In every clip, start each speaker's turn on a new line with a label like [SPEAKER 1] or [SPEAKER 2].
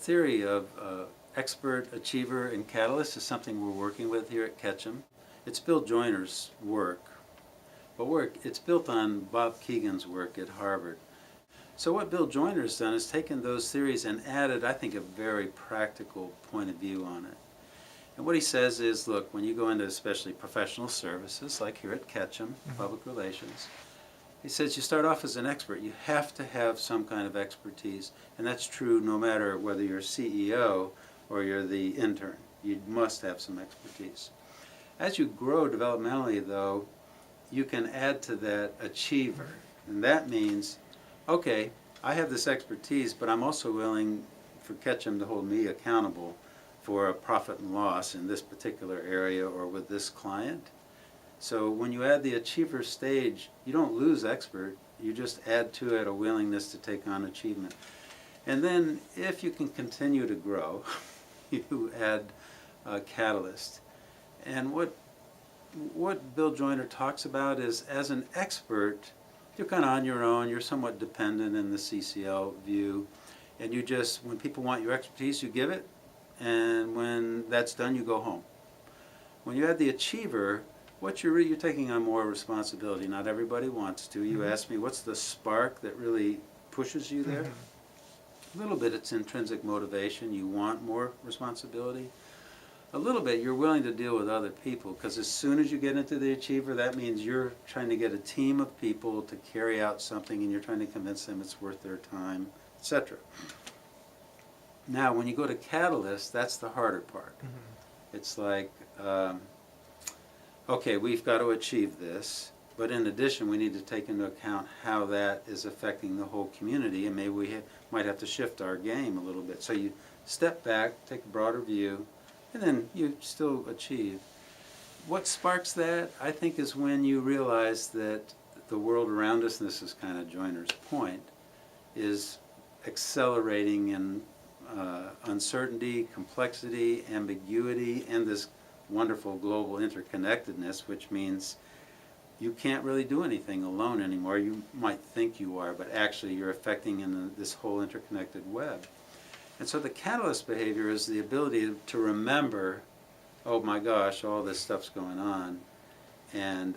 [SPEAKER 1] theory of expert, achiever, and catalyst is something we're working with here at Ketchum. It's Bill Joyner's work, but it's built on Bob Kegan's work at Harvard. So what Bill Joyner's done is taken those theories and added, I think, a very practical point of view on it. And what he says is, look, when you go into especially professional services, like here at Ketchum, public relations, he says you start off as an expert. You have to have some kind of expertise. And that's true no matter whether you're CEO or you're the intern. You must have some expertise. As you grow developmentally, though, you can add to that achiever. And that means, okay, I have this expertise, but I'm also willing for Ketchum to hold me accountable for a profit and loss in this particular area or with this client. So when you add the achiever stage, you don't lose expert, you just add to it a willingness to take on achievement. And then if you can continue to grow, you add a catalyst. And what Bill Joyner talks about is, as an expert, you're kind of on your own, you're somewhat dependent in the CCL view, and you just, when people want your expertise, you give it, and when that's done, you go home. When you add the achiever, you're taking on more responsibility. Not everybody wants to. You asked me, what's the spark that really pushes you there? A little bit it's intrinsic motivation. You want more responsibility. A little bit you're willing to deal with other people, because as soon as you get into the achiever, that means you're trying to get a team of people to carry out something, and you're trying to convince them it's worth their time, etc. Now, when you go to catalyst, that's the harder part. It's like, okay, we've got to achieve this, but in addition, we need to take into account how that is affecting the whole community, and maybe we might have to shift our game a little bit. So you step back, take a broader view, and then you still achieve. What sparks that, I think, is when you realize that the world around us, and this is kind of Joyner's point, is accelerating in uncertainty, complexity, ambiguity, and this wonderful global interconnectedness, which means you can't really do anything alone anymore. You might think you are, but actually you're affecting in this whole interconnected web. And so the catalyst behavior is the ability to remember, oh my gosh, all this stuff's going on. And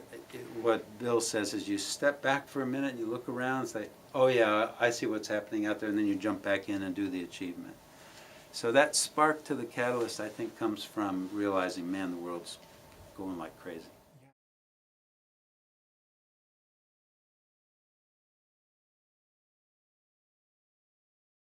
[SPEAKER 1] what Bill says is you step back for a minute and you look around and say, oh yeah, I see what's happening out there, and then you jump back in and do the achievement. So that spark to the catalyst, I think, comes from realizing, man, the world's going like crazy.